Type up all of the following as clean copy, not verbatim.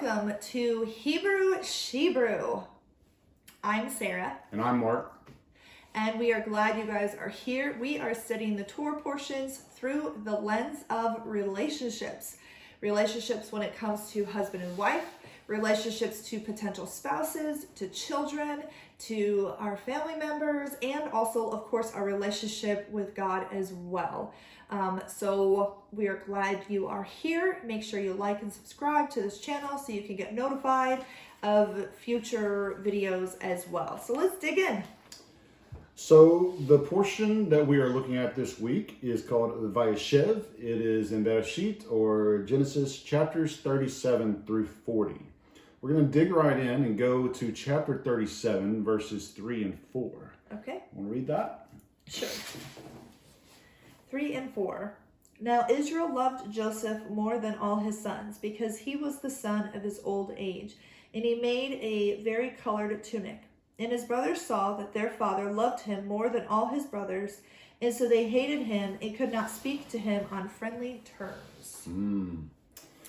welcome to Shebrew. I'm Sarah. And I'm Mark. And we are glad you guys are here. We are studying the Torah portions through the lens of relationships. Relationships when it comes to husband and wife, relationships to potential spouses, to children, to our family members, and also, of course, our relationship with God as well. So we are glad you are here. Make sure you like and subscribe to this channel so you can get notified of future videos as well. So let's dig in. So the portion that we are looking at this week is called Vayeshev. It is in Bereshit, or Genesis, chapters 37 through 40. We're going to dig right in and go to chapter 37, verses 3 and 4. Okay. Want to read that? Sure. 3 and 4. Now Israel loved Joseph more than all his sons, because he was the son of his old age, and he made a vari-colored tunic. And his brothers saw that their father loved him more than all his brothers, and so they hated him and could not speak to him on friendly terms.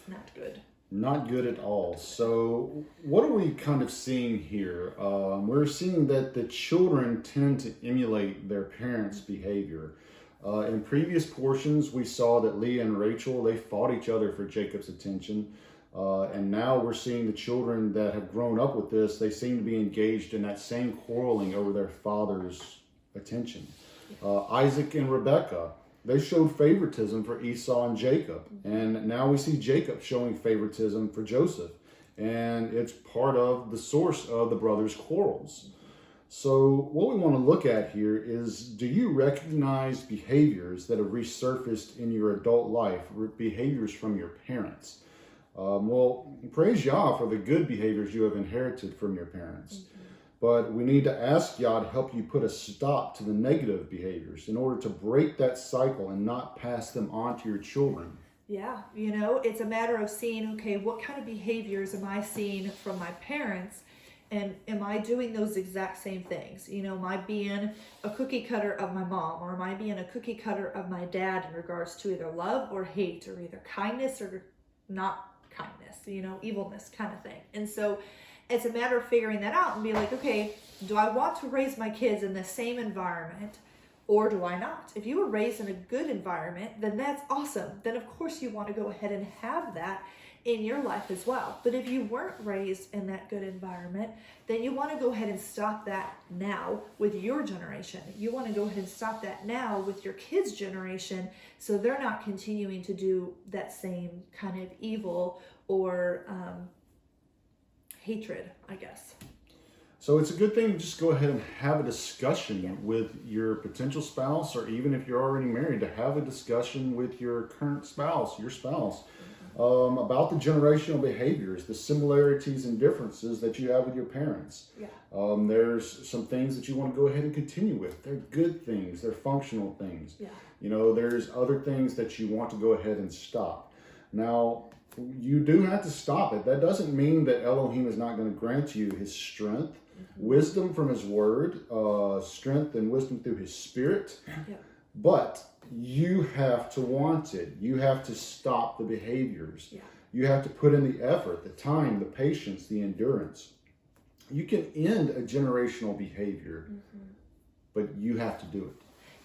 Not good. Not good at all. So what are we kind of seeing here? We're seeing that the children tend to emulate their parents' behavior. In previous portions, we saw that Leah and Rachel, they fought each other for Jacob's attention. And now we're seeing the children that have grown up with this, they seem to be engaged in that same quarreling over their father's attention. Isaac and Rebekah, they showed favoritism for Esau and Jacob. And now we see Jacob showing favoritism for Joseph. And it's part of the source of the brothers' quarrels. So what we want to look at here is, do you recognize behaviors that have resurfaced in your adult life, behaviors from your parents? Well, praise Yah for the good behaviors you have inherited from your parents. But we need to ask Yah to help you put a stop to the negative behaviors in order to break that cycle and not pass them on to your children. Yeah, you know, it's a matter of seeing, okay, what kind of behaviors am I seeing from my parents? And am I doing those exact same things? You know, am I being a cookie cutter of my mom, or am I being a cookie cutter of my dad in regards to either love or hate, or either kindness or not kindness, you know, evilness kind of thing. And so it's a matter of figuring that out and be like, okay, do I want to raise my kids in the same environment, or do I not? If you were raised in a good environment, then that's awesome. Then of course you want to go ahead and have that in your life as well. But if you weren't raised in that good environment, then you want to go ahead and stop that now with your generation. You want to go ahead and stop that now with your kids' generation, so they're not continuing to do that same kind of evil or hatred, I guess. So it's a good thing to just go ahead and have a discussion with your potential spouse, or even if you're already married, to have a discussion with your current spouse, your spouse, about the generational behaviors, the similarities and differences that you have with your parents. There's some things that you want to go ahead and continue with. They're good things. They're functional things. You know, there's other things that you want to go ahead and stop. Now, you do have to stop it. That doesn't mean that Elohim is not going to grant you his strength, wisdom from his word, strength and wisdom through his spirit. But you have to want it. You have to stop the behaviors. You have to put in the effort, the time, the patience, the endurance. You can end a generational behavior, but you have to do it.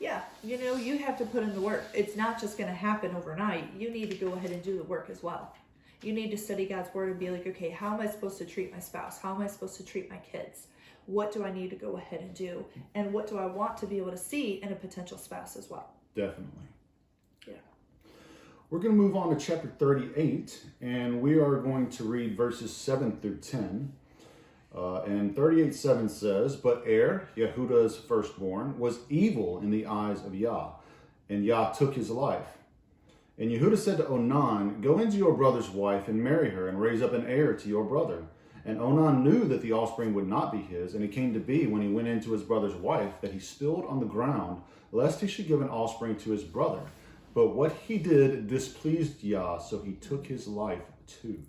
Yeah, you know, you have to put in the work. It's not just going to happen overnight. You need to go ahead and do the work as well. You need to study God's word and be like, okay, how am I supposed to treat my spouse? How am I supposed to treat my kids? What do I need to go ahead and do? And what do I want to be able to see in a potential spouse as well? Definitely. Yeah. We're going to move on to chapter 38, and we are going to read verses 7 through 10. And 38:7 says, "But Yehuda's firstborn, was evil in the eyes of Yah, and Yah took his life. And Yehuda said to Onan, Go into your brother's wife and marry her, and raise up an heir to your brother. And Onan knew that the offspring would not be his, and it came to be, when he went into his brother's wife, that he spilled on the ground, lest he should give an offspring to his brother. But what he did displeased Yah, so he took his life too."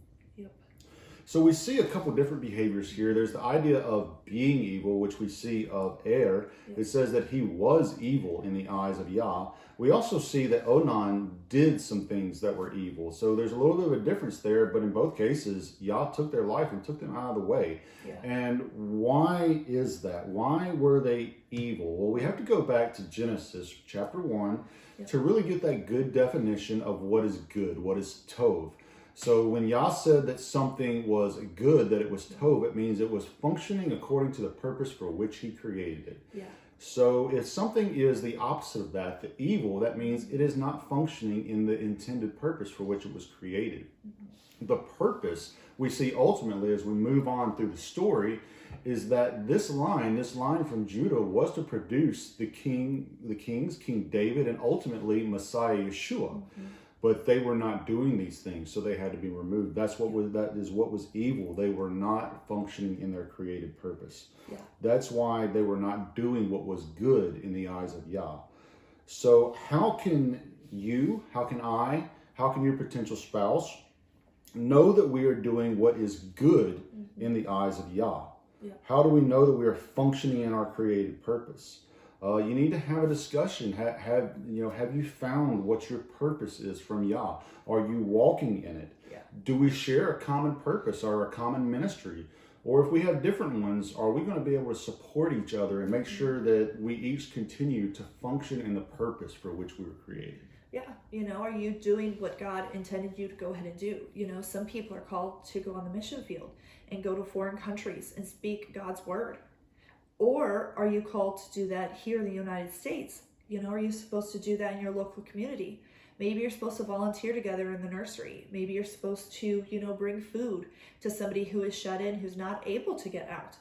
So we see a couple different behaviors here. There's the idea of being evil, which we see of It says that he was evil in the eyes of Yah. We also see that Onan did some things that were evil. So there's a little bit of a difference there, but in both cases, Yah took their life and took them out of the way. Yeah. And why is that? Why were they evil? Well, we have to go back to Genesis chapter 1 to really get that good definition of what is good, what is tov. So when Yah said that something was good, that it was tov, it means it was functioning according to the purpose for which he created it. Yeah. So if something is the opposite of that, the evil, that means it is not functioning in the intended purpose for which it was created. Mm-hmm. The purpose we see ultimately as we move on through the story is that this line from Judah was to produce the kings, King David, and ultimately Messiah Yeshua. Mm-hmm. But they were not doing these things, so they had to be removed. That is what was evil. They were not functioning in their created purpose. Yeah. That's why they were not doing what was good in the eyes of Yah. So how can you, how can I, how can your potential spouse know that we are doing what is good in the eyes of Yah? Yeah. How do we know that we are functioning in our created purpose? You need to have a discussion. Have you found what your purpose is from Yah? Are you walking in it? Yeah. Do we share a common purpose or a common ministry? Or if we have different ones, are we going to be able to support each other and make sure that we each continue to function in the purpose for which we were created? Yeah, are you doing what God intended you to go ahead and do? Some people are called to go on the mission field and go to foreign countries and speak God's word. Or are you called to do that here in the United States? Are you supposed to do that in your local community? Maybe you're supposed to volunteer together in the nursery. Maybe you're supposed to, bring food to somebody who is shut in, who's not able to get out.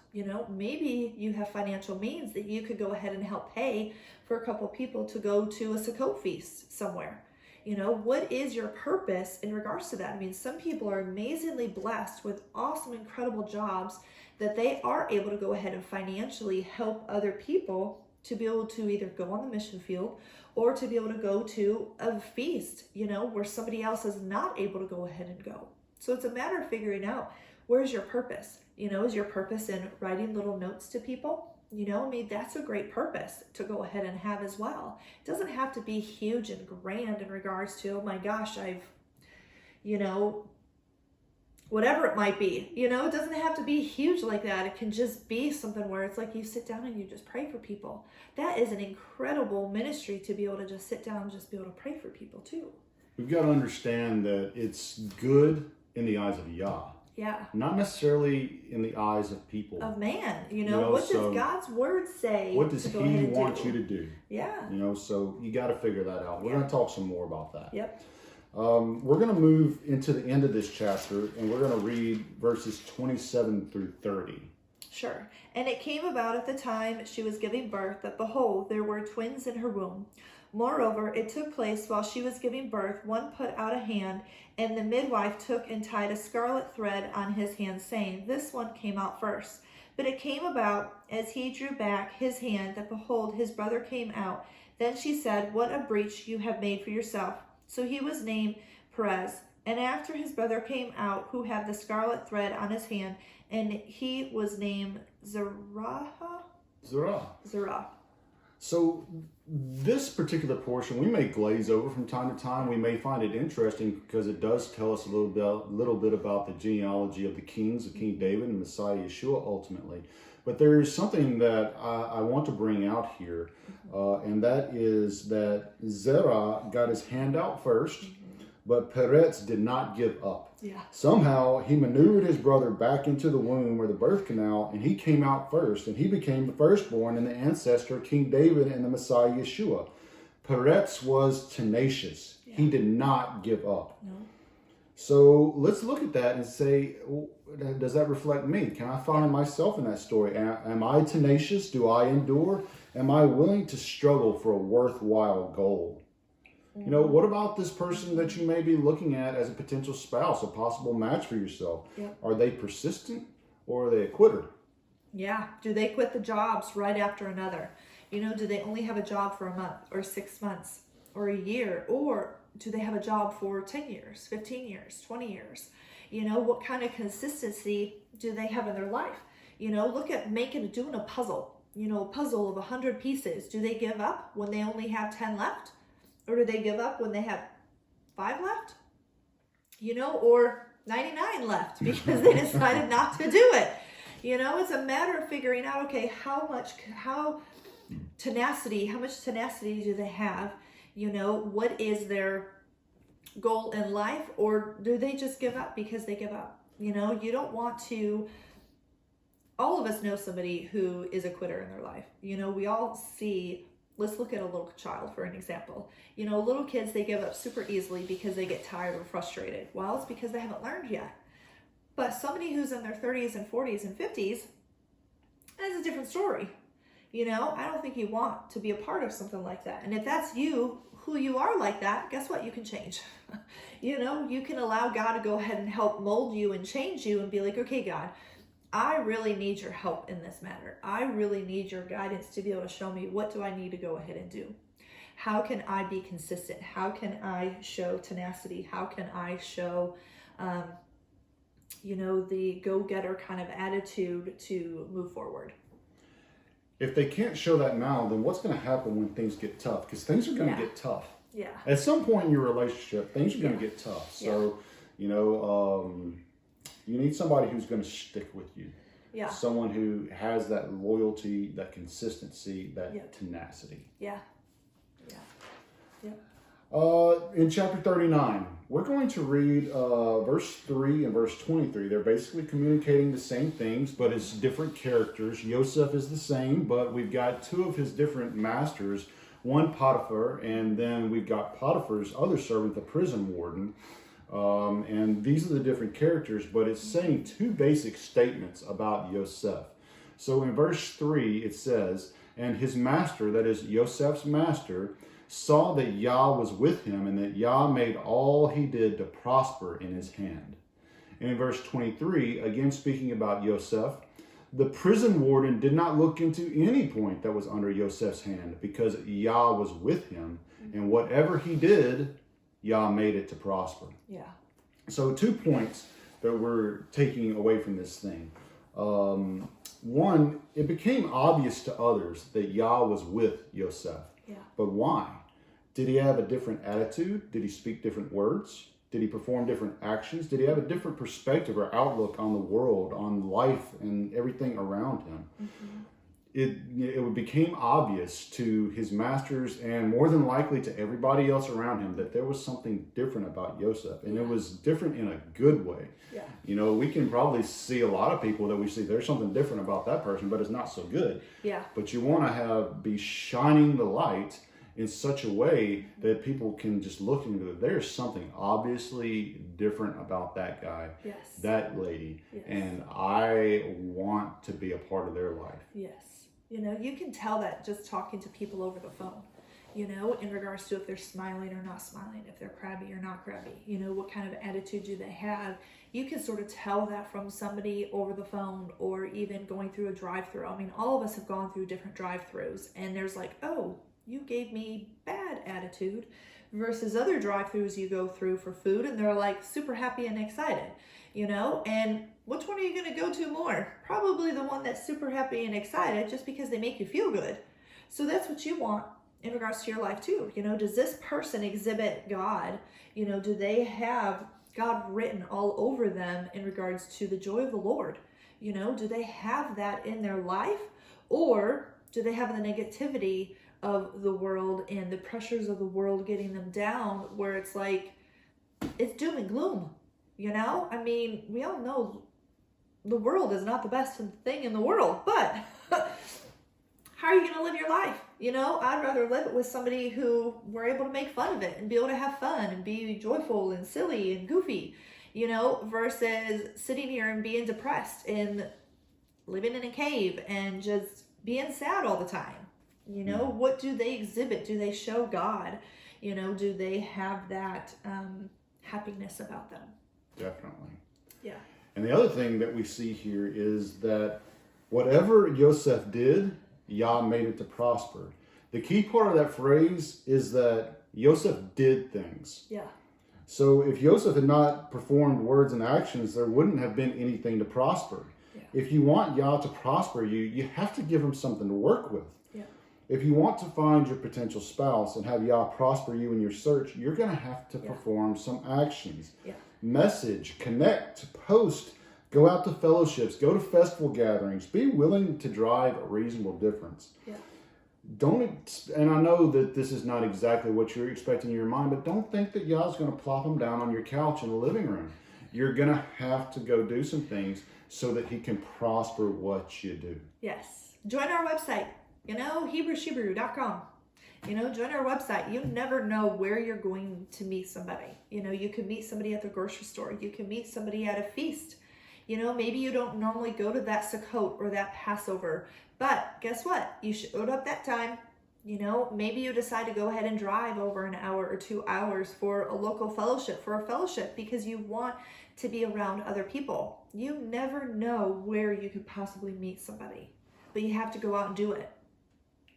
Maybe you have financial means that you could go ahead and help pay for a couple people to go to a Sukkot feast somewhere. What is your purpose in regards to that? I mean, some people are amazingly blessed with awesome, incredible jobs that they are able to go ahead and financially help other people to be able to either go on the mission field or to be able to go to a feast, where somebody else is not able to go ahead and go. So it's a matter of figuring out, where's your purpose? Is your purpose in writing little notes to people? That's a great purpose to go ahead and have as well. It doesn't have to be huge and grand in regards to, oh my gosh, I've, whatever it might be, it doesn't have to be huge like that. It can just be something where it's like you sit down and you just pray for people. That is an incredible ministry to be able to just sit down and just be able to pray for people too. We've got to understand that it's good in the eyes of Yah. Yeah. Not necessarily in the eyes of people. Of man. What does God's word say? What does he want you to do? Yeah. So you got to figure that out. We're going to talk some more about that. Yep. We're going to move into the end of this chapter, and we're going to read verses 27 through 30. Sure. And it came about at the time she was giving birth that, behold, there were twins in her womb. Moreover, it took place while she was giving birth, one put out a hand, and the midwife took and tied a scarlet thread on his hand, saying, this one came out first. But it came about, as he drew back his hand, that, behold, his brother came out. Then she said, what a breach you have made for yourself. So he was named Perez. And after his brother came out, who had the scarlet thread on his hand, and he was named Zerah. So this particular portion we may glaze over from time to time. We may find it interesting because it does tell us a little bit about the genealogy of the kings, of King David and Messiah Yeshua ultimately. But there is something that I want to bring out here, and that is that Zerah got his hand out first, but Peretz did not give up. Yeah. Somehow he maneuvered his brother back into the womb or the birth canal, and he came out first, and he became the firstborn and the ancestor of King David and the Messiah Yeshua. Peretz was tenacious. Yeah. He did not give up. No. So let's look at that and say, does that reflect me? Can I find myself in that story? Am I tenacious? Do I endure? Am I willing to struggle for a worthwhile goal? What about this person that you may be looking at as a potential spouse, a possible match for yourself? Yep. Are they persistent or are they a quitter? Yeah. Do they quit the jobs right after another? Do they only have a job for a month or 6 months or a year? Or do they have a job for 10 years, 15 years, 20 years? What kind of consistency do they have in their life? Look at doing a puzzle, a puzzle of 100 pieces. Do they give up when they only have 10 left? Or do they give up when they have 5 left? Or 99 left because they decided not to do it. It's a matter of figuring out, okay, how much tenacity do they have? What is their goal in life? Or do they just give up because they give up? You don't want to. All of us know somebody who is a quitter in their life. We all see, let's look at a little child for an example. Little kids, they give up super easily because they get tired or frustrated. Well, it's because they haven't learned yet. But somebody who's in their 30s and 40s and 50s, that's a different story. I don't think you want to be a part of something like that. And if that's you, who you are like that, guess what? You can change. You can allow God to go ahead and help mold you and change you and be like, okay, God, I really need your help in this matter. I really need your guidance to be able to show me, what do I need to go ahead and do? How can I be consistent? How can I show tenacity? How can I show, the go-getter kind of attitude to move forward? If they can't show that now, then what's going to happen when things get tough? Because things are going to get tough. Yeah. At some point in your relationship, things are going to get tough. So, you need somebody who's going to stick with you. Yeah. Someone who has that loyalty, that consistency, that tenacity. Yeah. Yeah. Yeah. In chapter 39, we're going to read verse 3 and verse 23. They're basically communicating the same things, but it's different characters. Yosef is the same, but we've got 2 of his different masters, one Potiphar, and then we've got Potiphar's other servant, the prison warden. And these are the different characters, but it's saying 2 basic statements about Yosef. So in verse 3, it says, and his master, that is Yosef's master, saw that Yah was with him, and that Yah made all he did to prosper in his hand. And in verse 23, again speaking about Yosef, the prison warden did not look into any point that was under Yosef's hand, because Yah was with him, and whatever he did, Yah made it to prosper. Yeah. So 2 points that we're taking away from this thing. One, it became obvious to others that Yah was with Yosef. Yeah. But why? Did he have a different attitude? Did he speak different words? Did he perform different actions? Did he have a different perspective or outlook on the world, on life, and everything around him? Mm-hmm. It became obvious to his masters, and more than likely to everybody else around him, that there was something different about Yosef, and it was different in a good way. Yeah. We can probably see a lot of people that we see, there's something different about that person, but it's not so good. Yeah. But you want to be shining the light in such a way that people can just look into it. There's something obviously different about that guy, that lady, and I want to be a part of their life. Yes. You can tell that just talking to people over the phone, in regards to if they're smiling or not smiling, if they're crabby or not crabby, what kind of attitude do they have. You can sort of tell that from somebody over the phone, or even going through a drive-thru. I mean, all of us have gone through different drive-thrus, and there's like, oh, you gave me bad attitude, versus other drive-thrus you go through for food, and they're like super happy and excited, and which one are you going to go to more? Probably the one that's super happy and excited, just because they make you feel good. So that's what you want in regards to your life too. Does this person exhibit God? Do they have God written all over them in regards to the joy of the Lord? Do they have that in their life? Or do they have the negativity of the world and the pressures of the world getting them down, where it's like, it's doom and gloom? I mean, we all know the world is not the best thing in the world, but how are you going to live your life? I'd rather live it with somebody who we're able to make fun of it and be able to have fun and be joyful and silly and goofy, versus sitting here and being depressed and living in a cave and just being sad all the time. What do they exhibit? Do they show God? Do they have that happiness about them? Definitely. Yeah. And the other thing that we see here is that whatever Yosef did, Yah made it to prosper. The key part of that phrase is that Yosef did things. Yeah. So if Yosef had not performed words and actions, there wouldn't have been anything to prosper. Yeah. If you want Yah to prosper you, you have to give him something to work with. Yeah. If you want to find your potential spouse and have Yah prosper you in your search, you're going to have to perform some actions. Yeah. Message, connect, post, go out to fellowships, go to festival gatherings. Be willing to drive a reasonable difference. Yeah. And I know that this is not exactly what you're expecting in your mind, but don't think that Yah's going to plop them down on your couch in the living room. You're going to have to go do some things so that he can prosper what you do. Yes. Join our website, HebrewShebrew.com. Join our website. You never know where you're going to meet somebody. You can meet somebody at the grocery store. You can meet somebody at a feast. Maybe you don't normally go to that Sukkot or that Passover, but guess what? You showed up that time. Maybe you decide to go ahead and drive over an hour or 2 hours for a local fellowship, because you want to be around other people. You never know where you could possibly meet somebody, but you have to go out and do it.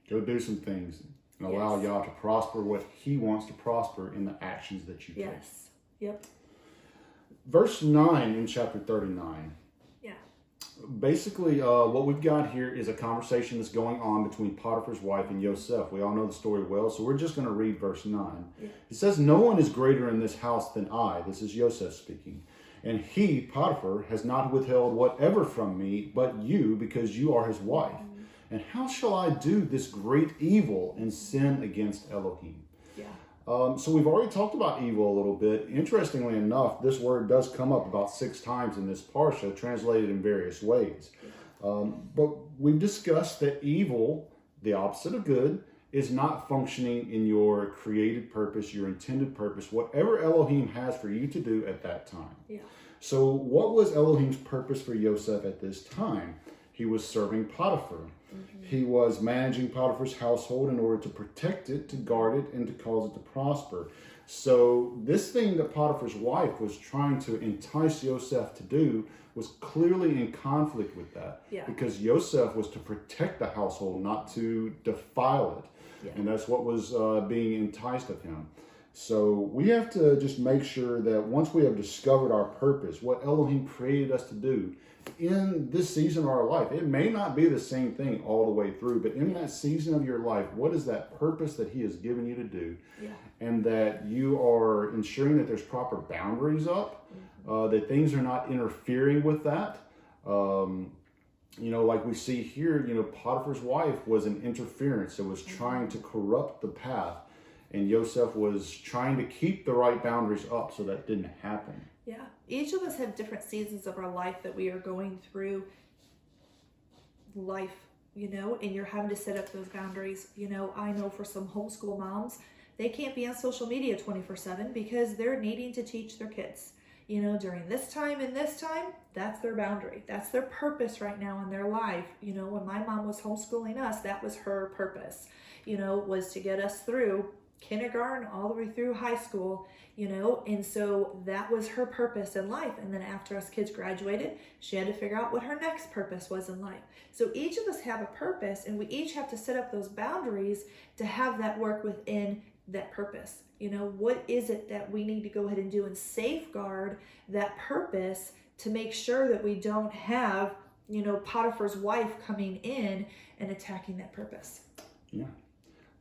Go do some things and allow Yah to prosper what he wants to prosper in the actions that you take. Yes. Yep. Verse 9 in chapter 39. Yeah. Basically, what we've got here is a conversation that's going on between Potiphar's wife and Yosef. We all know the story well, so we're just going to read verse 9. Yeah. It says, "No one is greater in this house than I." This is Yosef speaking. "And he, Potiphar, has not withheld whatever from me, but you, because you are his wife. And how shall I do this great evil and sin against Elohim?" Yeah. So we've already talked about evil a little bit. Interestingly enough, this word does come up about 6 times in this parsha, translated in various ways. But we've discussed that evil, the opposite of good, is not functioning in your created purpose, your intended purpose, whatever Elohim has for you to do at that time. Yeah. So what was Elohim's purpose for Yosef at this time? He was serving Potiphar. Mm-hmm. He was managing Potiphar's household in order to protect it, to guard it, and to cause it to prosper. So this thing that Potiphar's wife was trying to entice Yosef to do was clearly in conflict with that. Yeah. Because Yosef was to protect the household, not to defile it. Yeah. And that's what was being enticed of him. So we have to just make sure that once we have discovered our purpose, what Elohim created us to do in this season of our life, it may not be the same thing all the way through, but in that season of your life, what is that purpose that he has given you to do? Yeah. And that you are ensuring that there's proper boundaries up, that things are not interfering with that. Like we see here, Potiphar's wife was an interference. It was trying to corrupt the path. And Yosef was trying to keep the right boundaries up so that didn't happen. Yeah. Each of us have different seasons of our life that we are going through life, and you're having to set up those boundaries. I know for some homeschool moms, they can't be on social media 24/7 because they're needing to teach their kids. During this time and this time, that's their boundary. That's their purpose right now in their life. When my mom was homeschooling us, that was her purpose, was to get us through kindergarten all the way through high school, and so that was her purpose in life. And then after us kids graduated, she had to figure out what her next purpose was in life. So each of us have a purpose, and we each have to set up those boundaries to have that work within that purpose. What is it that we need to go ahead and do and safeguard that purpose to make sure that we don't have, Potiphar's wife coming in and attacking that purpose. Yeah.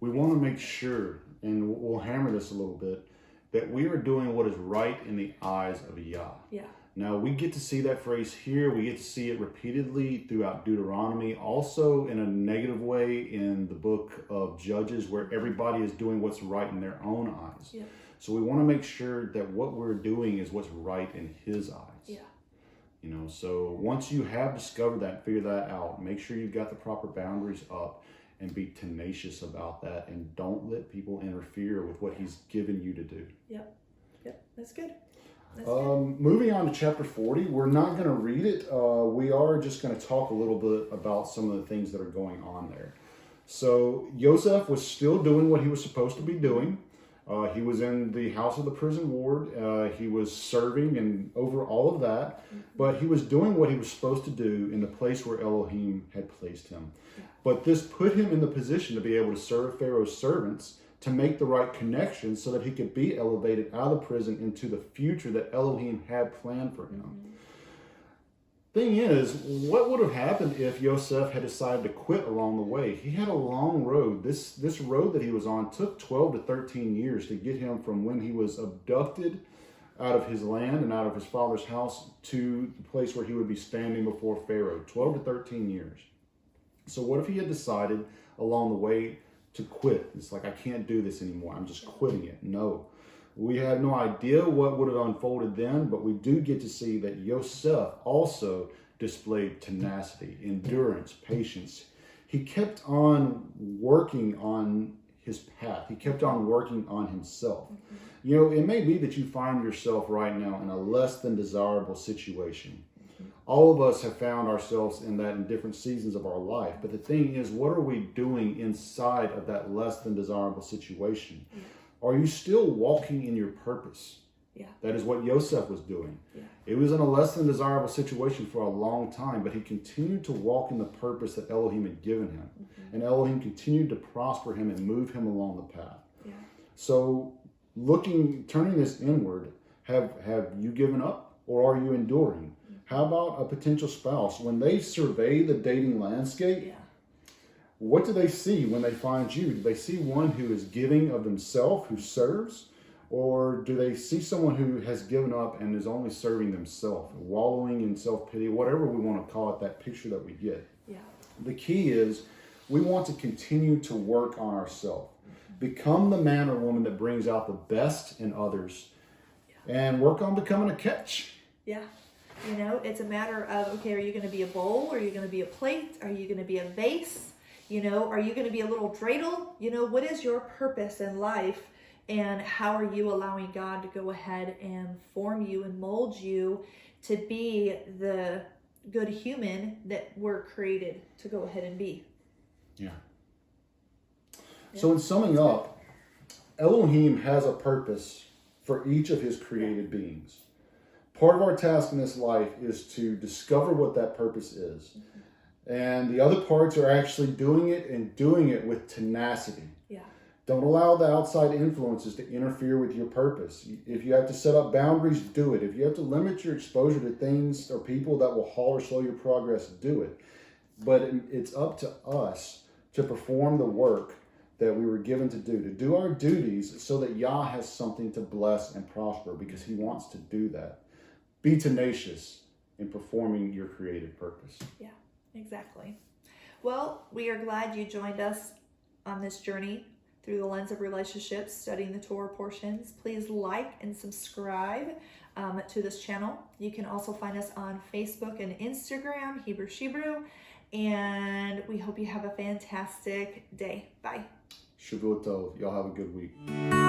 We want to make sure, and we'll hammer this a little bit, that we are doing what is right in the eyes of Yah. Yeah. Now, we get to see that phrase here. We get to see it repeatedly throughout Deuteronomy, also in a negative way in the book of Judges, where everybody is doing what's right in their own eyes. Yeah. So we want to make sure that what we're doing is what's right in his eyes. Yeah. So once you have discovered that, figure that out, make sure you've got the proper boundaries up and be tenacious about that, and don't let people interfere with what he's given you to do. Yep. That's good. Moving on to chapter 40, we're not going to read it. We are just going to talk a little bit about some of the things that are going on there. So Yosef was still doing what he was supposed to be doing. He was in the house of the prison ward. He was serving and over all of that. But he was doing what he was supposed to do in the place where Elohim had placed him. Yeah. But this put him in the position to be able to serve Pharaoh's servants, to make the right connections so that he could be elevated out of prison into the future that Elohim had planned for him. Thing is, what would have happened if Yosef had decided to quit along the way? He had a long road. This road that he was on took 12 to 13 years to get him from when he was abducted out of his land and out of his father's house to the place where he would be standing before Pharaoh. 12 to 13 years. So what if he had decided along the way to quit? It's like, I can't do this anymore. I'm just quitting it. No. We have no idea what would have unfolded then, but we do get to see that Yosef also displayed tenacity, endurance, patience. He kept on working on his path. He kept on working on himself. You know, it may be that you find yourself right now in a less than desirable situation. All of us have found ourselves in that in different seasons of our life. But the thing is, what are we doing inside of that less than desirable situation? Are you still walking in your purpose? That is what Yosef was doing. It was in a less than desirable situation for a long time, but he continued to walk in the purpose that Elohim had given him. And Elohim continued to prosper him and move him along the path. So turning this inward, have you given up or are you enduring? How about a potential spouse? When they survey the dating landscape, what do they see when they find you? Do they see one who is giving of themselves, who serves? Or do they see someone who has given up and is only serving themselves, wallowing in self-pity, whatever we want to call it, that picture that we get? The key is we want to continue to work on ourselves. Become the man or woman that brings out the best in others and work on becoming a catch. You know, it's a matter of, okay, are you going to be a bowl? Are you going to be a plate? Are you going to be a vase? You know, are you going to be a little dreidel? You know, what is your purpose in life? And how are you allowing God to go ahead and form you and mold you to be the good human that we're created to go ahead and be? So in summing up, Elohim has a purpose for each of his created beings. Part of our task in this life is to discover what that purpose is. And the other parts are actually doing it and doing it with tenacity. Don't allow the outside influences to interfere with your purpose. If you have to set up boundaries, do it. If you have to limit your exposure to things or people that will halt or slow your progress, do it. But it's up to us to perform the work that we were given to do our duties so that Yah has something to bless and prosper, because he wants to do that. Be tenacious in performing your created purpose. Exactly. Well, we are glad you joined us on this journey through the lens of relationships, studying the Torah portions. Please like and subscribe to this channel. You can also find us on Facebook and Instagram, Hebrew Shebrew. And we hope you have a fantastic day. Bye. Shavua Tov. Y'all have a good week.